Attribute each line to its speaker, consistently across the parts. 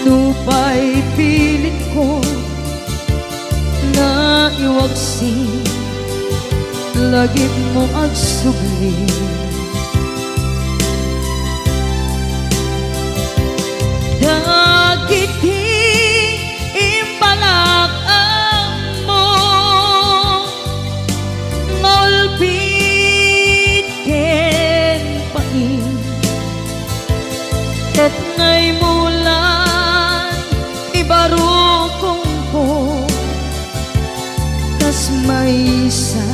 Speaker 1: Nupay pilit ko na iwaksi, lagip mo agsugli. Dagiti imbalak mo ngolpit ken pain, ket ngay mulan ibarukong ko kas maysa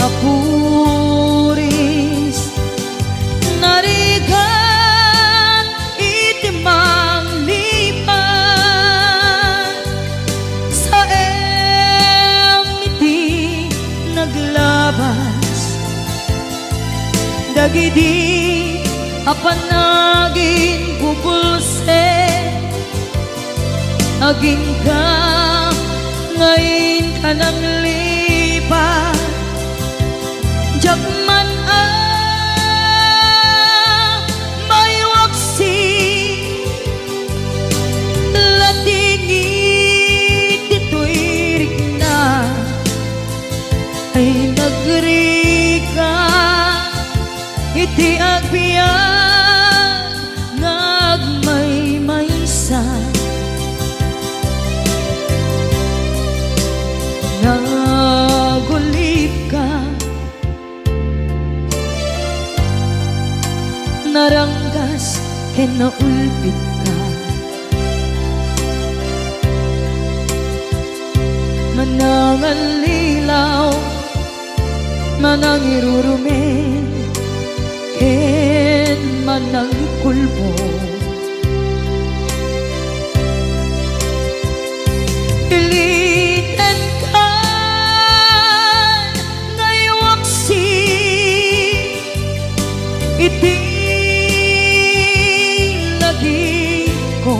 Speaker 1: apuris narigan itimang lipan sa iti naglabas dagidi apanagin bubulse aging ka ngayon ka nang lipat jakman may waksi latingit ito'y rigna ay nagrika iti agbiyan ngagmaymaysa nagulip ka naranggas ken naulpit ka manangalilaw manangirurumen ken manangkulbo ilitan ka ngaywaksi iti lagi ko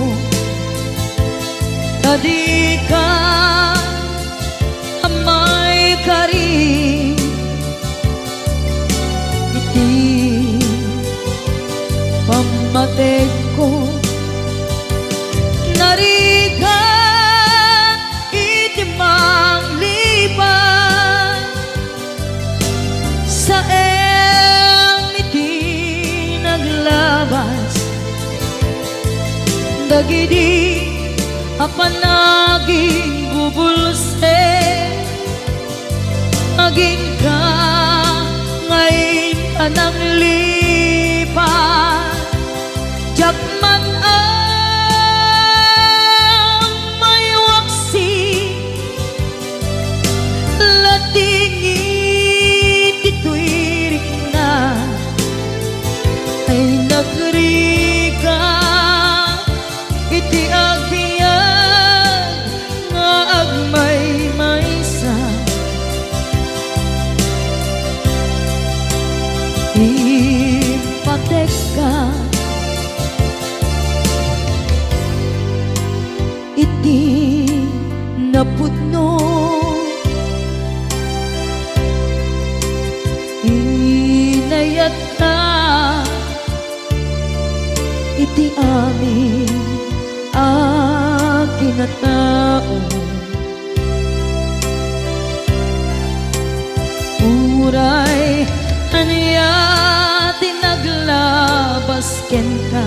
Speaker 1: tadi ka amay kari iti pamated ko narigan iti mangliban sa iti naglabas dagidi apanaging bubulse aging ka ngayon ka nang lipat jakman may waksi latingit ito'y rigna ay nagrika iti agbiyan nga agmaymaysa ipatek ka iti napudno inayat ka iti amin kinatao uray aniya tinaglabas ken ka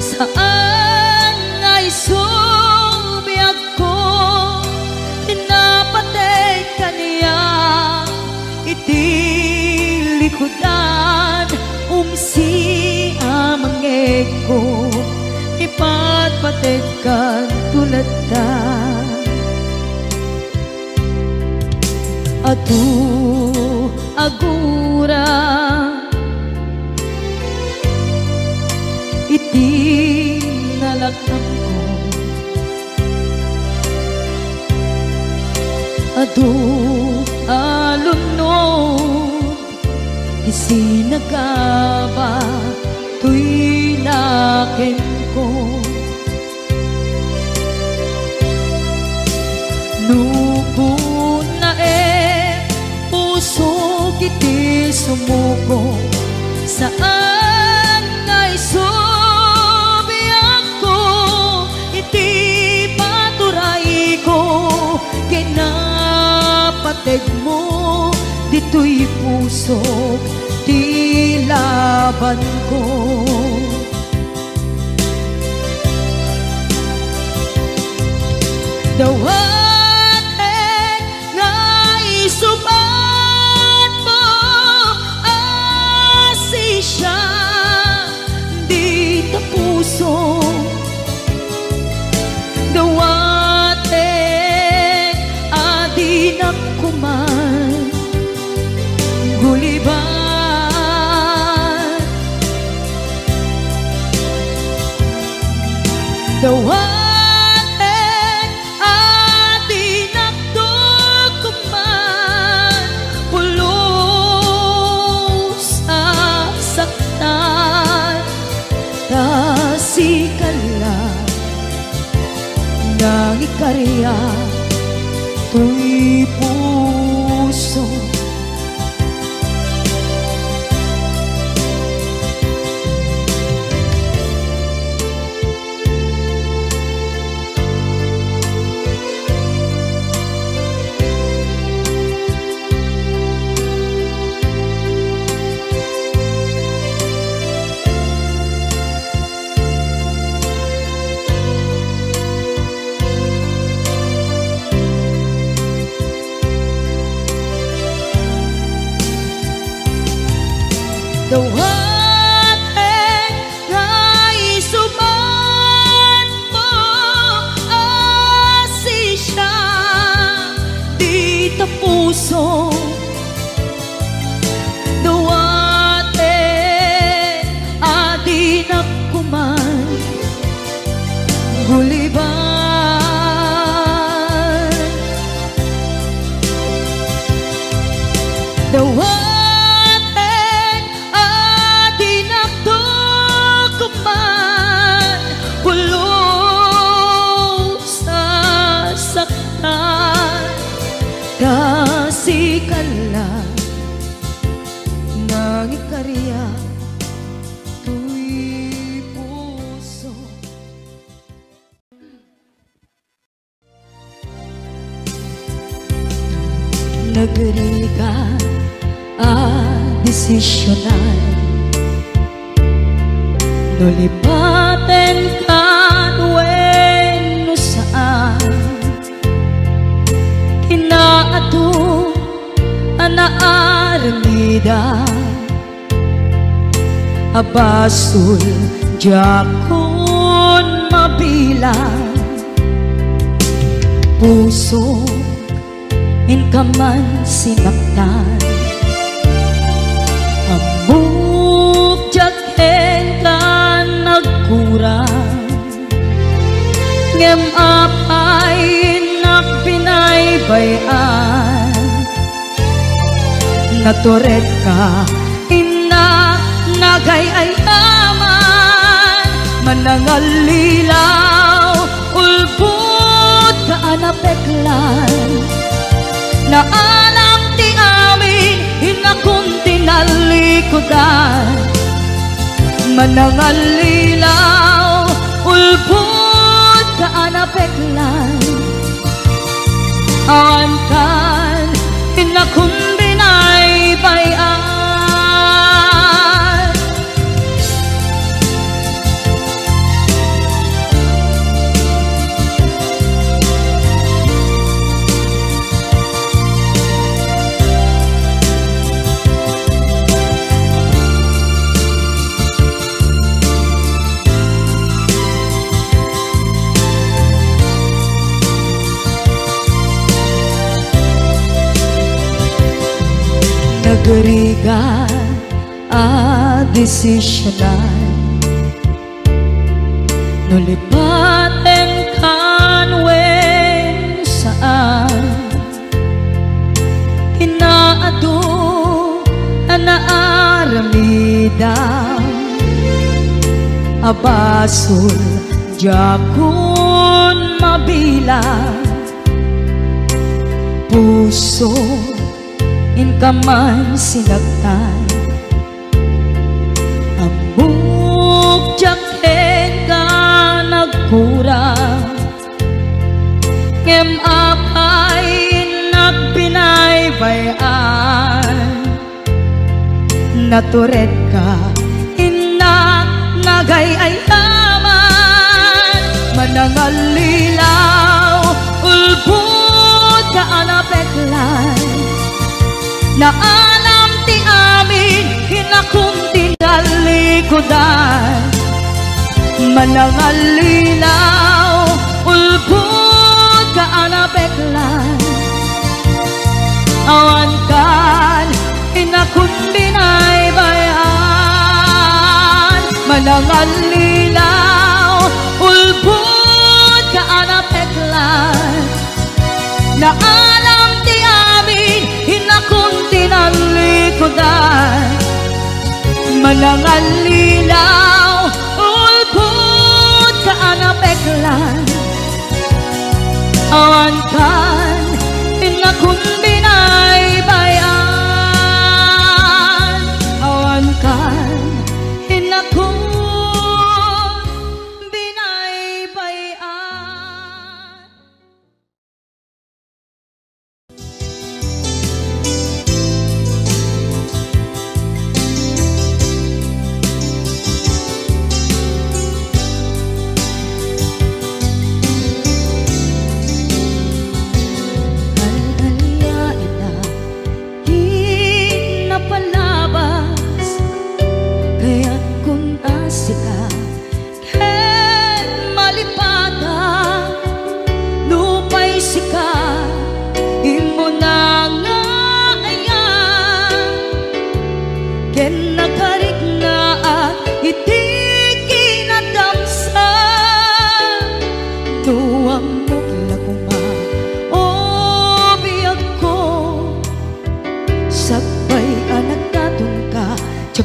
Speaker 1: saan ngay subiyag ko tinapatay kaniya iti likodan umsi amangeg ko ipatpatid ka tulad ta atu agura iti nalakam ko atu alunod isinagaba tuy nakin ko nuko na puso kiti sumuko saan ngay subiyak to'y puso di laban ko. Dawatin nga isubat mo asisya di ta puso. Dawatin adi na kuman guliban. Dawatin nang ikarya to'y puso. Dawatin nga isubat mo asisya di ta puso. Dawatin adi na kuman guliban. Dawatin kasikala nang ikarya to'y puso. Nagriga desisyonan nulipaten kan wenno saan inaatu anaarmida abasul jakun mabilang puso inkaman sinaktan amuk jaken ka nagkurang ngem apay nakpinaybayan naturet ka ina nagayayaman manangalilaw ulbut ka anapeklan na alam ti amin hinakun tinalikudan manangalilaw ulbut ka anapeklan awan kan hinakun binaybayan. Nagriga desisyonan nulipaten kan wen saan inaadu anaaramida abasul jakun mabilang puso inkaman sinagtan amuk jaken ka nagkurang ngem apay nagbinaybayan naturet ka inak nagay ay taman manangalilaw ulpot ka anapeklan na alam ti amin hinakong tinalikodan manangalilaw ulpot ka anapeklan awan kan inakong binaybayan manangalilaw ulpot ka anapeklan na alam ti amin hinakong tinalikodan manangalilaw ulpot ka anapeklan awan kan hinakong binaybayan awan kan hinakong binaybayan.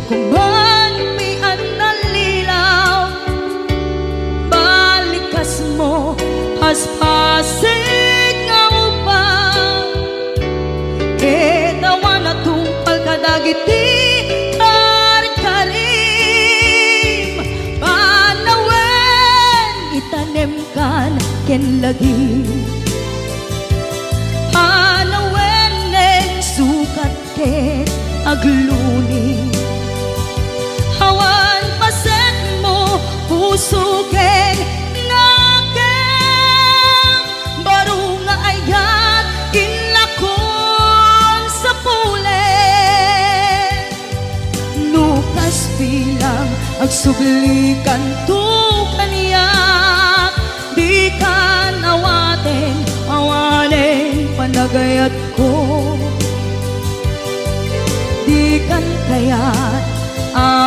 Speaker 1: Kuman pian nalilaw balikas mo haspasig nga upang etawan na tungpal kadagiti karikarim panawen itanem kan ken lagi panawen neng sukat ken agluni awan paset mo pusuken naken baru nga ayat inlakon sa pulen nukas bilang agsublikan tu kaniyak di kan awanen panagayat ko di kan kayat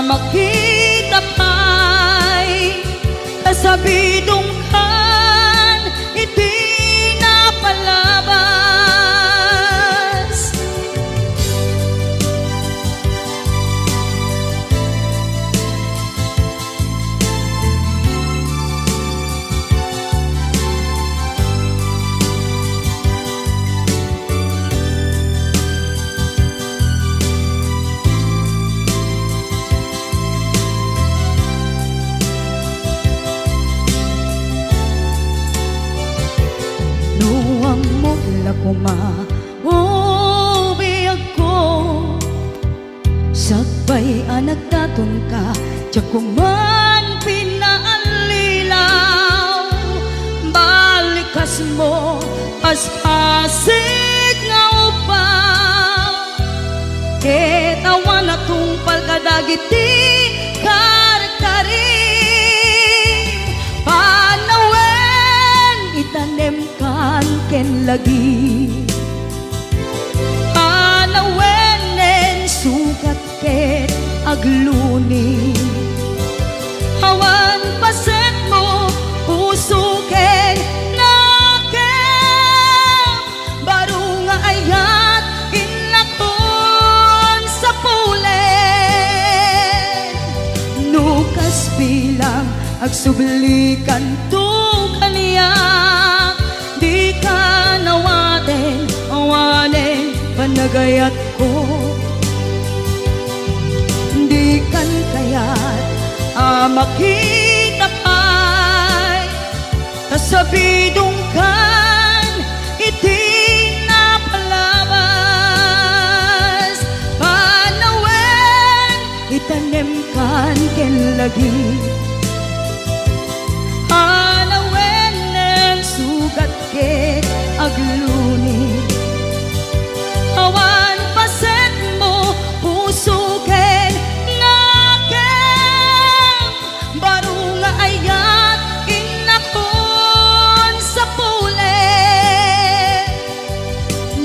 Speaker 1: makita pa'y kasabidong kan iti napalabas kumaubiag ko sakbay anak daton ka tiyak kuman pinaalilaw balikas mo aspasig nga upaw etawan na tungpal kadagiti karkarim panawen itanem kan ken lagi panawenen sukat ket agluni awan paset mo pusuken naken baru nga ayat inlakon sa pulen nukas bilang agsublikan tu kaniyak di ka nawaten awanen panagayat ko di kan kayat makita pa'y kasabidong kan iti napalabas panawen kan ken lagi hanawen ng sugat ke agluni awan paset mo puso ken ngakem baru nga ayat inakon sa pule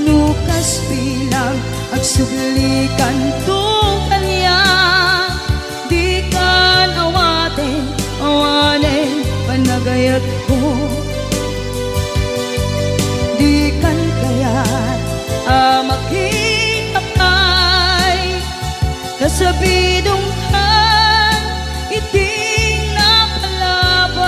Speaker 1: nukas bilang agsuglikan to kanya di kan awanen panagayat ko di kan kayat makitapay kasabidong kan iting napalabas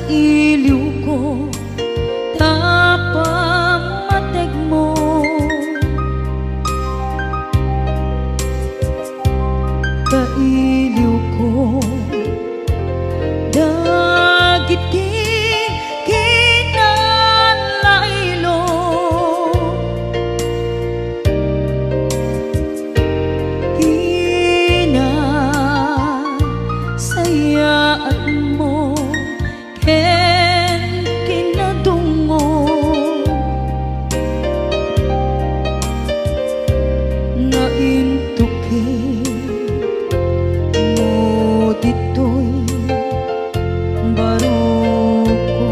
Speaker 1: iliw ko tapamateg mo kailiw ko dagit kinalailo kinasayaan mo ken kinadungo nga intukin mo dito'y baruko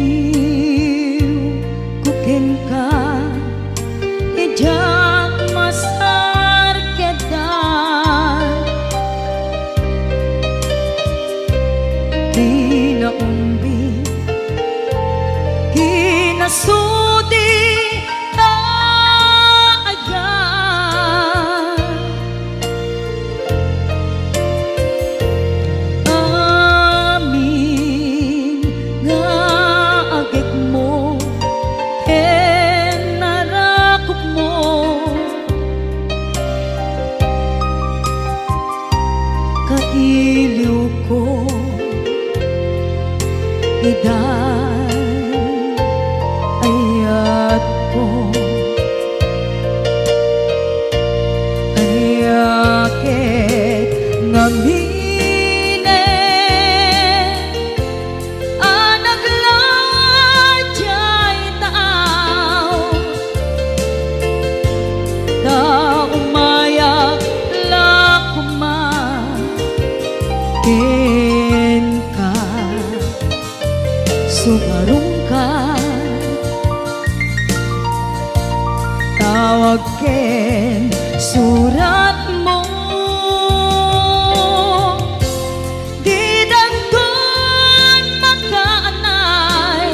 Speaker 1: iliw kuken ka ijak masar kinaumbi kinasudi kaayan amin nga agek mo ken narakop mo kailiw ko idan ayat ko ayakit ngamine anaglajay taaw ta umayak lakuma ken ka sumarong ka tawag ken surat mo di dagkon makaanay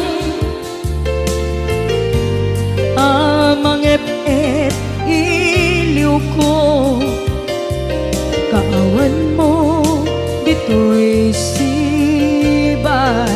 Speaker 1: amang ep-ep iliw ko kaawan mo dito'y sibay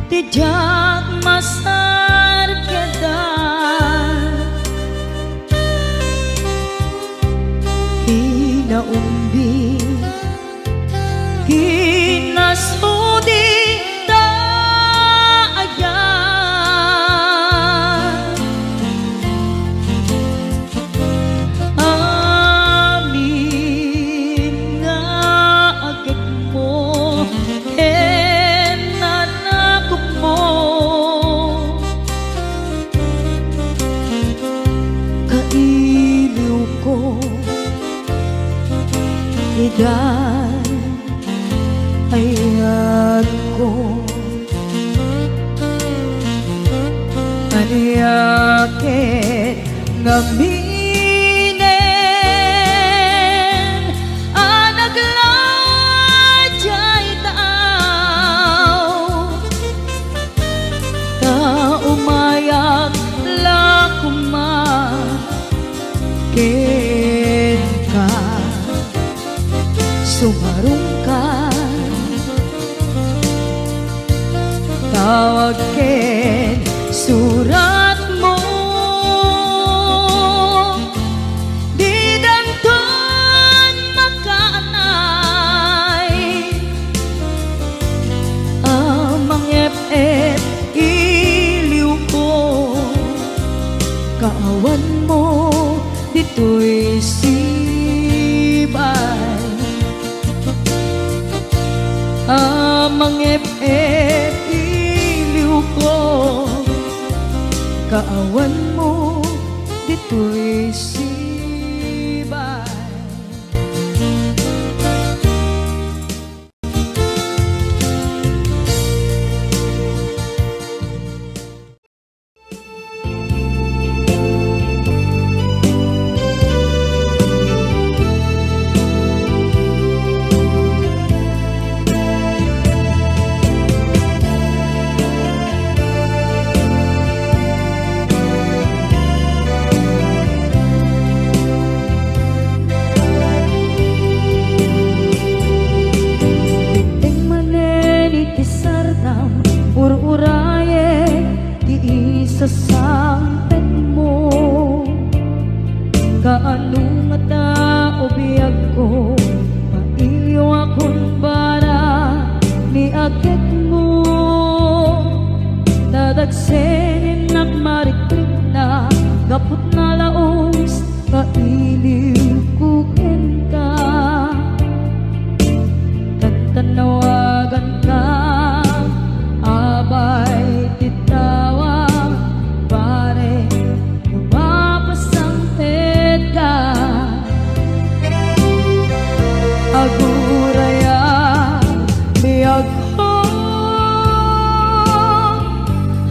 Speaker 1: Dijak masar kedah naumbi kinasudi daayan amin nga agad mo nanakop mo kailiw ko idan ayat ko aniyaket ngaminen anaglajay taaw ta umayak lakuma ken ka sumarong ka tawag ken surat mo di danton makaanay amang ep-ep iliw ko kaawan mo dito'y sibay amang ep-ep iliw ko kaawan mo dito'y sibay sasampet mo kaanong ata ubiyag ko mailyo akong bara ni agit mo dadagsenin nagmarikrik na gapot na laos kailiw kukin ka tatanawagan ka abay titawa pare lumapasangpet ka aguraya biyag ko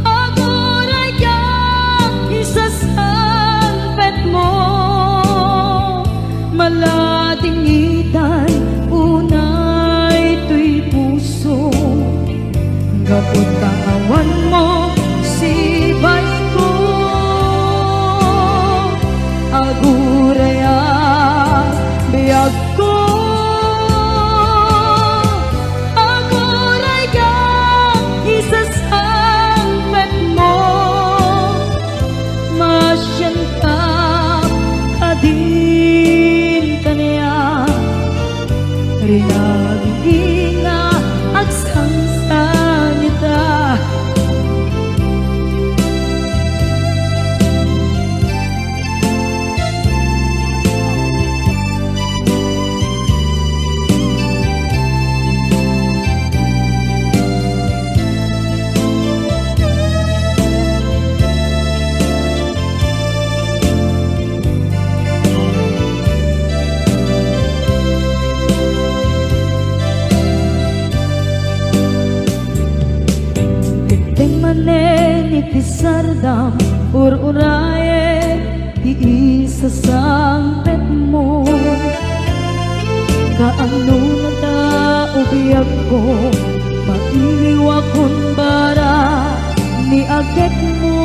Speaker 1: aguraya isasangpet mo malading itan unay tuy puso gapot kaawan mo sibay ko aguraya biyag ko aguraya isasangpet mo masyan ka kadin kaniya rinaging nga agsangsanita iti sardam ur-uraye di isasangpet mo kaano na ta ubiyag ko mailiw akong bara ni agit mo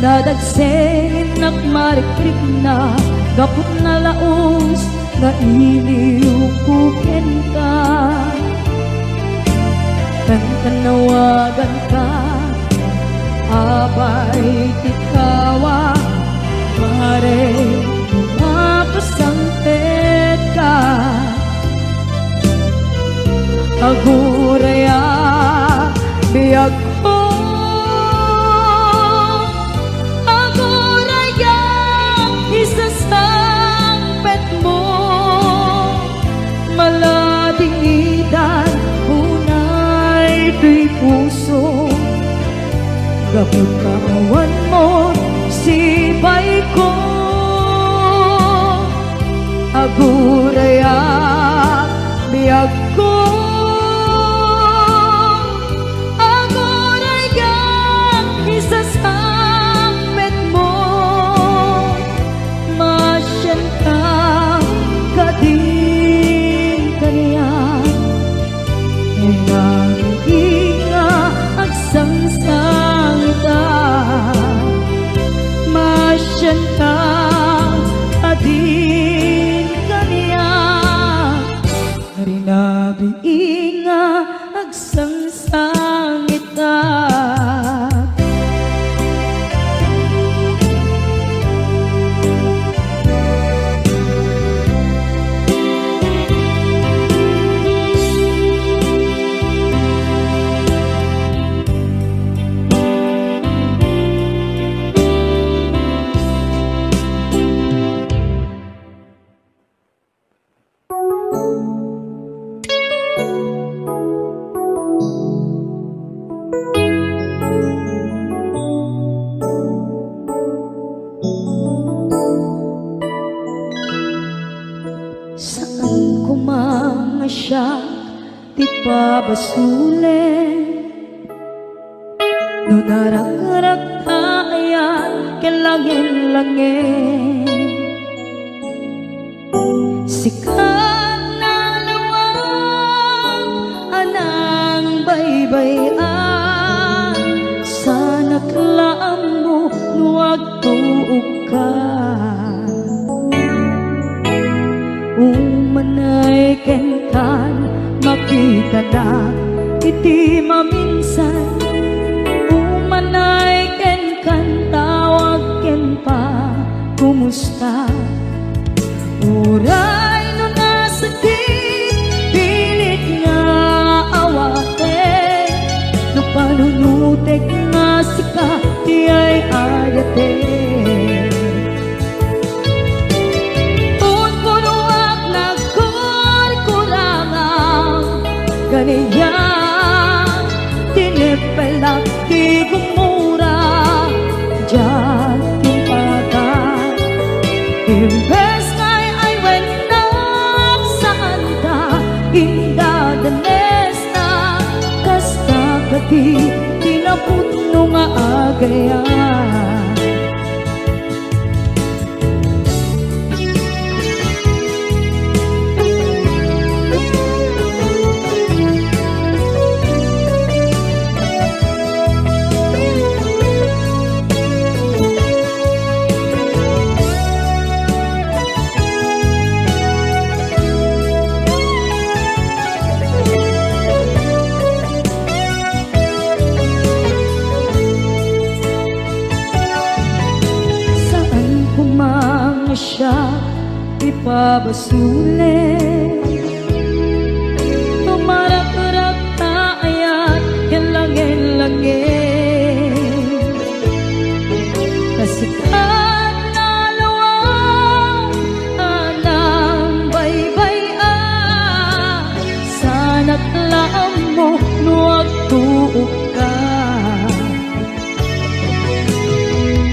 Speaker 1: nadagsen nakmarikrik na gapot na laos na iliw kuken ka tanawagan ka abay tikawa pare mapasang kapag kaawan mo sipay ko aguraya biyag ko aguraya isasambit mo masyan ka kadin kaniya inga agsangsang ita masyan ka kadin kaniya rinabi inga agsangsang ita siya di pabasulen no narak-arak tayan kelangin-langin sikat na lawang anang baybayan sana klaam mo nuwag tuog ka umanay kenkan makita na iti maminsan umanay kenkan tawag ken pa kumusta uray no nasakit pilit nga awate no panunutek nga sika di ay ayate kaniya tinipelak di gumura dyan timpata imbes ngay ay wenak saan ka indadanes na kasta kati tinaputno nga agayan siya ipabasulen tumarak-arak tayan yan langin-langin kasikat na lawang anang baybayan sana't laam mo nuwag tuog ka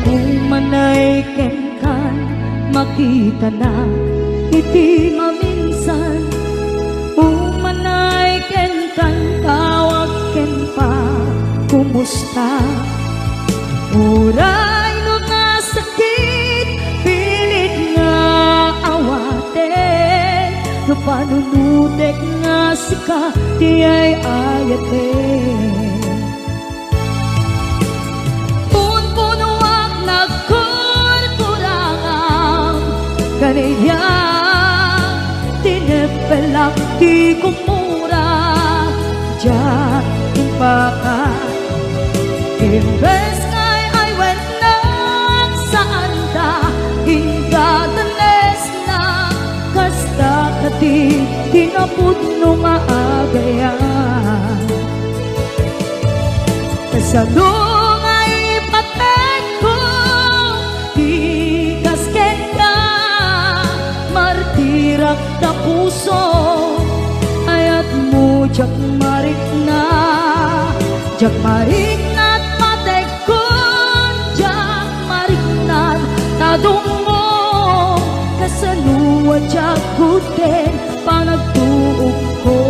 Speaker 1: kung manay kenkan makita na iti maminsan umanay ken kan tawag ken pa kumusta uray no nasakit pilit nga awaten no panunutek nga sika di ay ayaten kaniya tinipelak di kumura dyan timpaka imbes ngay ay wenak saan ta ingadanes na kasta kati tinaputno nga agayan kasalong ay paten ko martirak na puso ayat mo jak marik na at matek ko Adong mo kasaluwa jagutin panagtuog ko.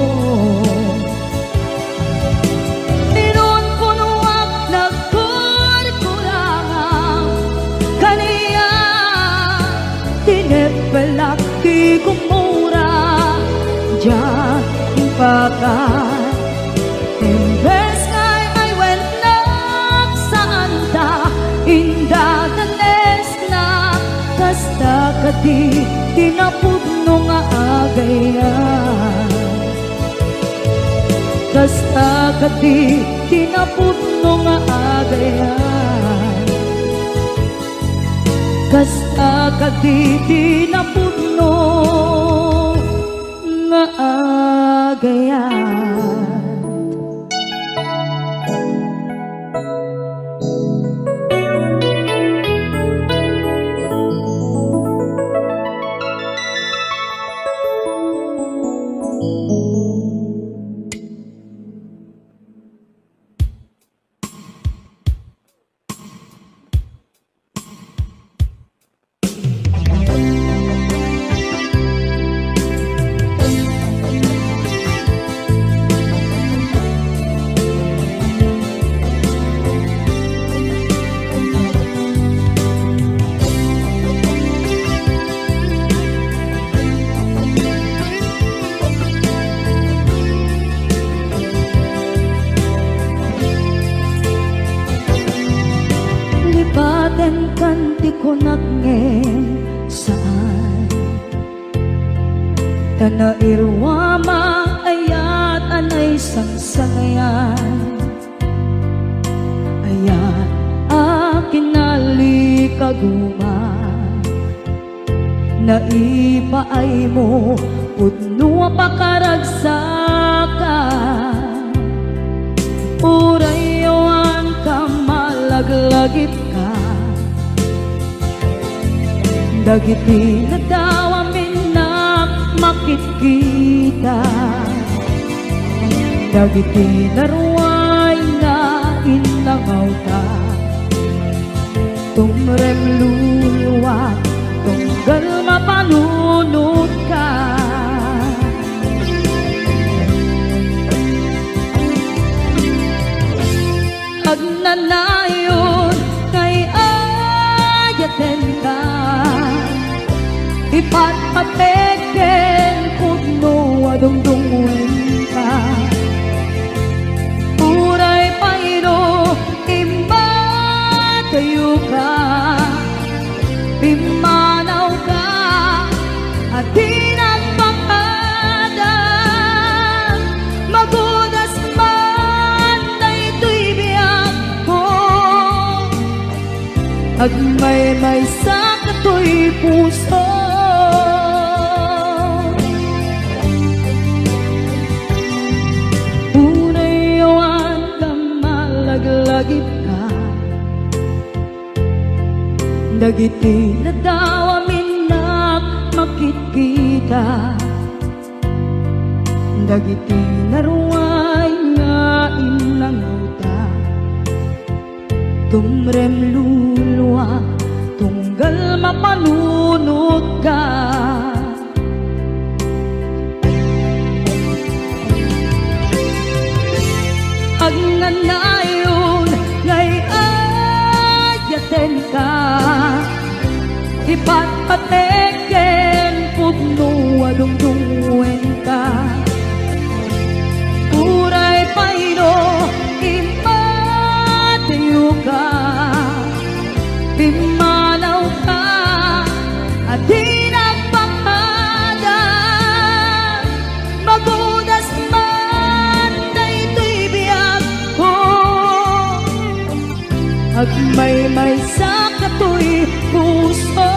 Speaker 1: Ninon kunuwag nagkurkurangang kaniya tinepelak di kumura diyan ipakan. Imbes ngay ay wenap saan ta indaganes na kasta kadi tinapudno nga agayan. Kasta kadi tinapudno nga agayan. Kasta kadi tinapudno nga agayan. Lipaten kanti ko nagngem saan tana irwama ayat anay sangsangayan. Ayat akin nalikaguma naipaay mo pudno pakaragsakan. Urayawan ka malaglagip ka dagiti na daw amin na makikita. Dagiti naruay na inlangaw ta tumrem luluwa tunggal mapanunod ka. Agnanayon kay ayaten ka ipatpateken pudno adungdungwen ka. Uray paino imbatayo ka pimanaw ka at di nagpakada magudas man na ito'y biyak ko. Agmay-may sa kato'y puso unayawan ka malaglagip ka dagiti na daw amin na makikita. Dagiti naruay nga inlangaw ta tumrem luluwa tunggal mapanunod ka. Agnanayon ngay ayaten ka ipatpateken pudno adungdungwen ka. Uray paino impatayo ka pimanaw ka at di nagpakada magudas man na ito'y biyak ko. Agmay-may sa kato'y puso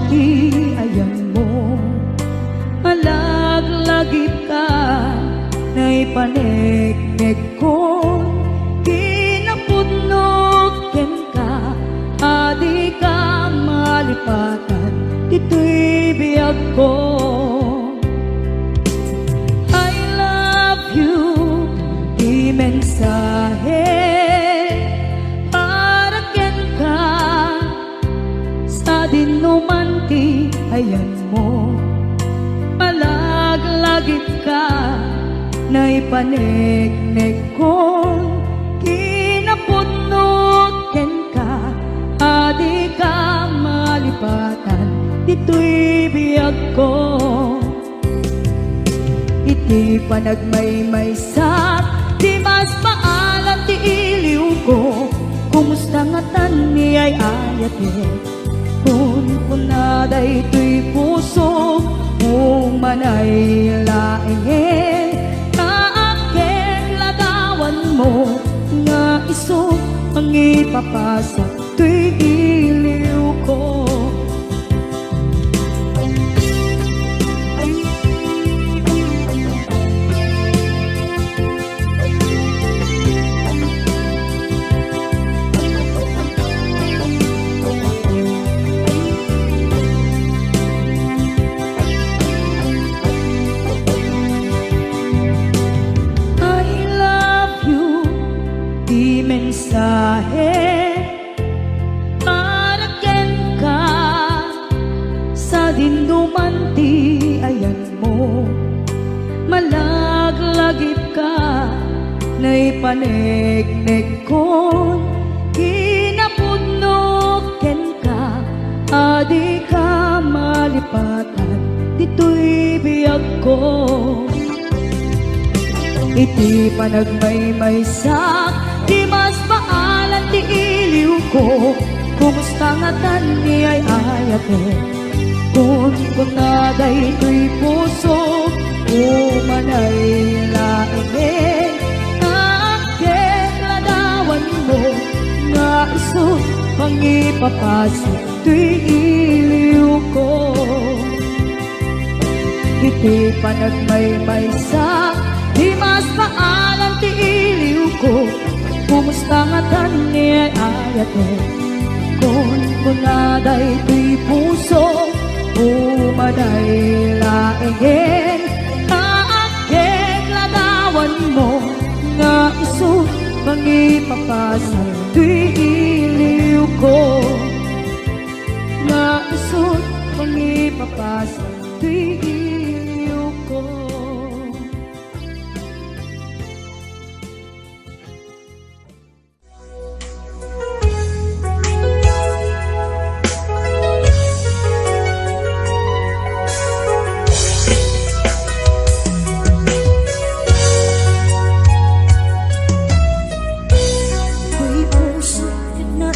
Speaker 1: dumanti ayan mo, malaglagip ka na ipaneknek ko, kinapudnoken ka, adi ka malipatan, dito'y biyag ko. I love you, di mensahe para ken ka, sa dinumanti ayan mo, malaglagip ka na ipaneknek ko, kinapudnoken ka, adi ka malipatan, dito'y biyag ko. Iti panagmaymaysak, di mas paalam ti iliw ko, kumusta nga tan ni ay ayate, kun kunaday to'y puso, umanay laeng, kaaken ladawan mo, nga iso ang ipapasa to'y iliw ko. Mensahe para ken ka, sa dindumanti ayan mo, malaglagip ka na ipaneknek ko, kinapudnoken ka, adi ka malipatan, dito'y biyag ko. Iti panagmaymaysak, di mas paalan ti iliw ko, kumusta nga tan ni ay ayate, kun kunaday to'y puso, umanay laeng, kaaken ladawan mo, nga iso pangipapasok to'y iliw ko. Iti panagmaymaysak, di mas paalan ti iliw ko, kumusta nga tan ni ay ayate, kun kunaday to'y puso, umanay laeng, kaaken ladawan mo, nga iso pangipapasa to'y iliw ko, nga iso pangipapasa to'y iliw ko.
Speaker 2: May puso na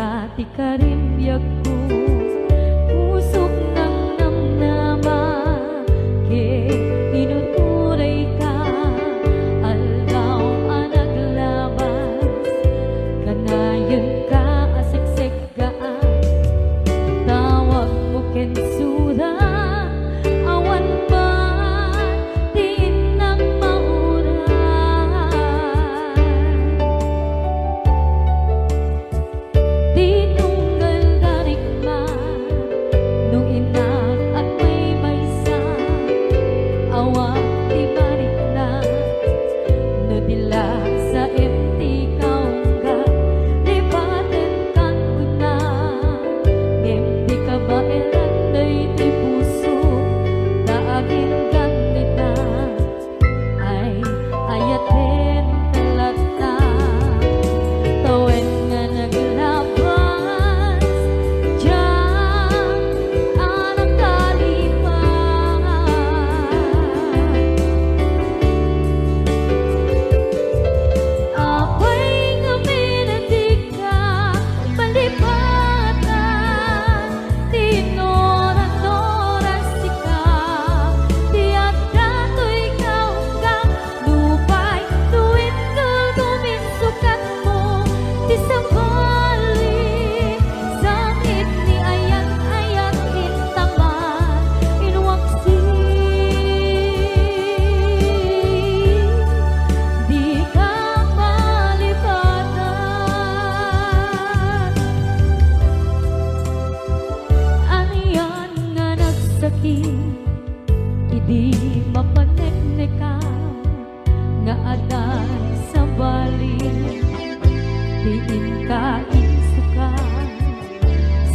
Speaker 1: dati ka rin biyag ko, pusok ng namnama, ke inuturay ka, aldaw ang naglabas, kanayon ka aseksek ka, tawag mo kensura, awan pa din ng mauran, tinunggal darigma nung inak at may maysa, awang di balik na no dila sa empty kaungga, lipaten kan kuna empty ka ba elanday di puso daagin ganita ay ayaten kalata tawen nga naglabas dyan anak kalipan apay nga minatig ka palipatan tinoran-noras ka tiyak dato'y kaungga lupay tuwid ka guminsukat mo di sa balik sakit ni ayat-ayat intaman inwaksi di ka malipatan aniyan nga nagsakit idi mapaneknekan nga adan sa balik diin ka insukan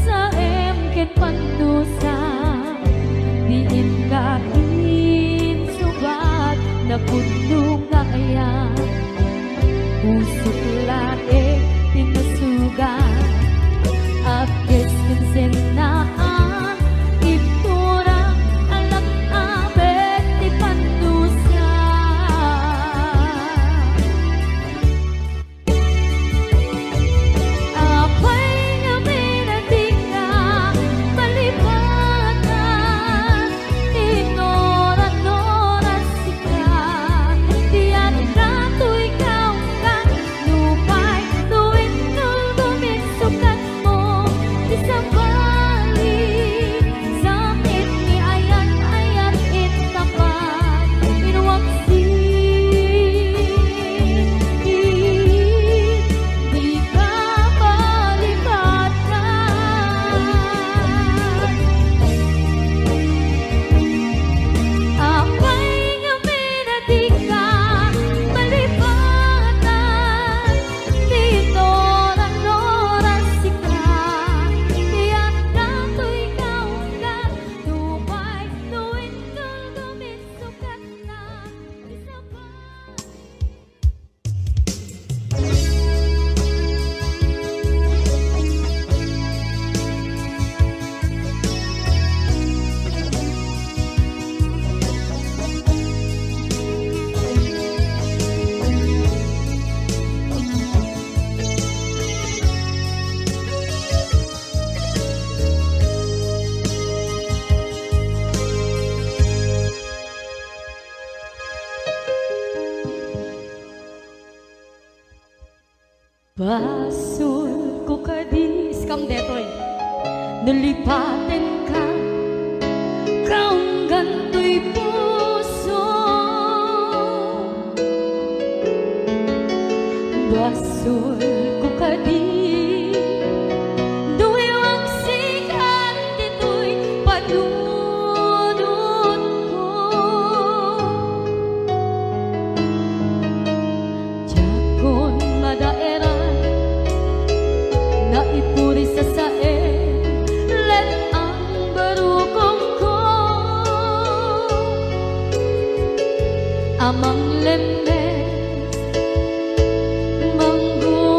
Speaker 1: sa emken pandusa diin ka insubat na puno nga ayan pusok lae tinusugan apkes kinsenaan iturang alak abet di pandusa apay nga minatig ka palipatan tinoran-noras ka tiyak dato'y kaungga lupay tuwid ka guminsukat mo di sa balik sakit ni ayat-ayat intapan inwaksi di ka malipatan apay nga minatig ka malipatan tinoran-noras ka tiyak dato'y kaungga lupay tuwid ka guminsukat na di sa balik Basol ko kadis kam detoy nalipaten ka kaunggan to'y puso basol ko kadis duwi waksikan dito'y padunod ko jakon madaeran na ipuri sa sae let ang barukong ko amang lemes manggo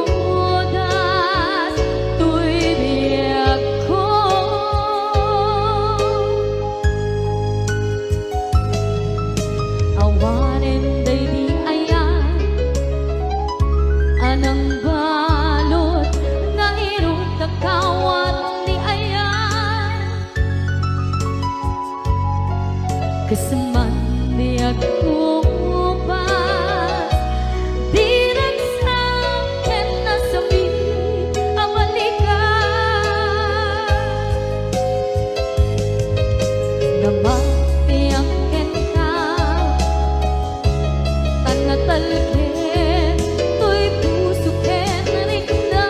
Speaker 1: Kasaman di ako pas di nagsakin na sabi ang balikan na mapiyangkin ka tanatalkin to'y pusukin rin na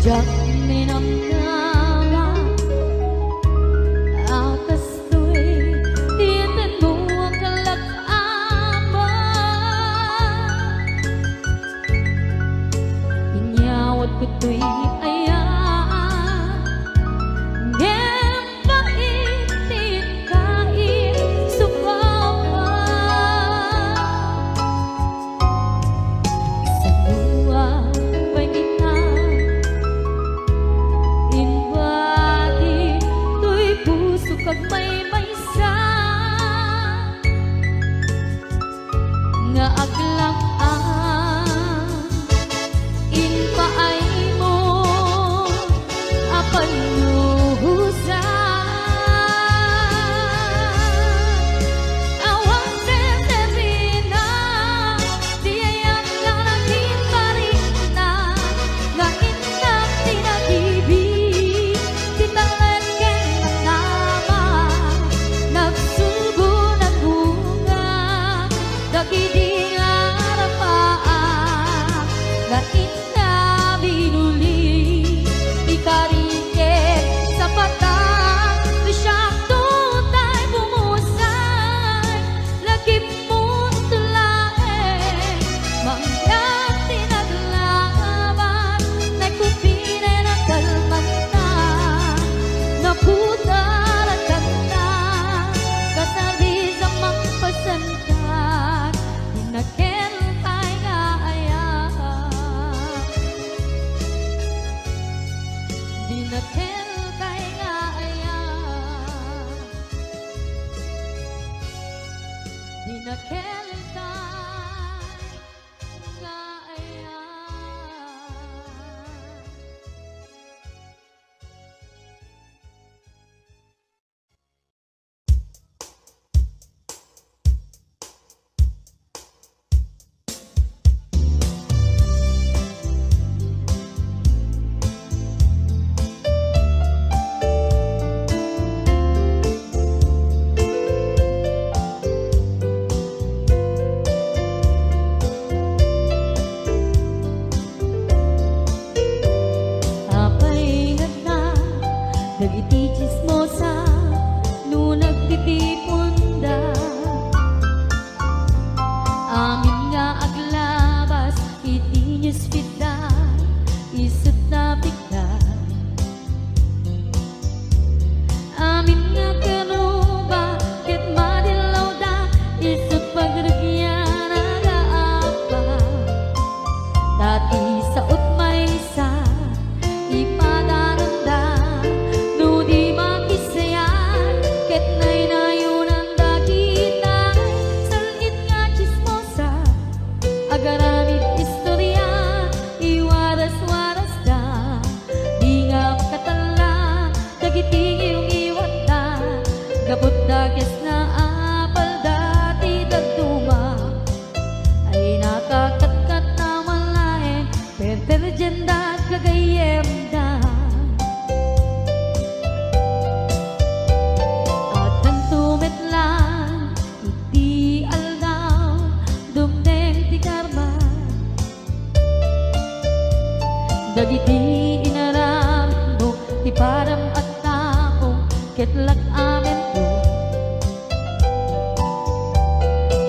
Speaker 1: Jak minamdaman atas to'y tiyatin mo ang kalagaman inyawat ko to'y ayan ngayon paitin kain sukawan sa luwa ba'y kag may maysa nga aglang inpaay mo apan nuhusa awang tetemina diayang nga naging parina nga inak tinag-ibig tinalagyan nagsulbo ng bunga dagidi arapaan na inabinuli ikariket sa patang siyang tutay bumusay lagip mo't tulae mangyang tinaglaban nagkupine ng kalmanta na putar at kanta kasabi sa magpasantan dinakentay nga ayan dinakentay nga ayan dinakentay nga ayan.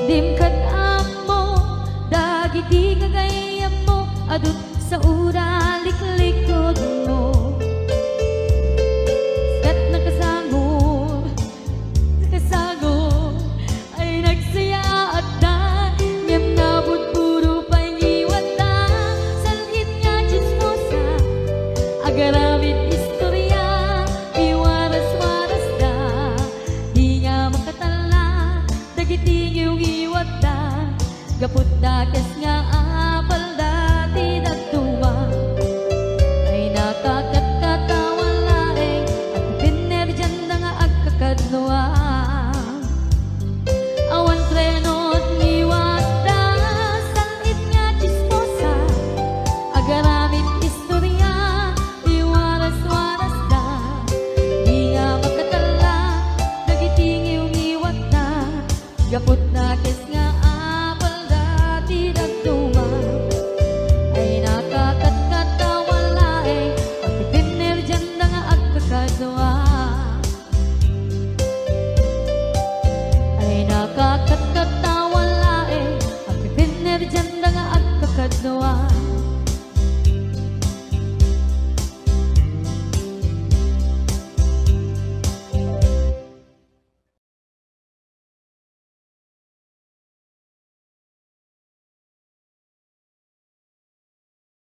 Speaker 1: dim kad amo dagiti kagayam mo adut sa ura liklikod mo. Kat nakasangod ay nagsaya at da ngem nabot puro pangiwat da salhit nga chismosa agaramit istorya iwaras-waras da di nga makatala dagiti giwat da gaput da kes nga apal da ti dagtuwa ay nakakatkatawa laeng at pinerjan da nga agkakadnoa awan trenot ngiwat da salhit nga chismosa agaramit istorya iwaras-waras da di nga makatala dagiti ngiwat da gaput na kes nga apal da ti dagtuwa ay nakakatkatawa laeng at pinerjan da nga agkakadwa ay nakakatkatawa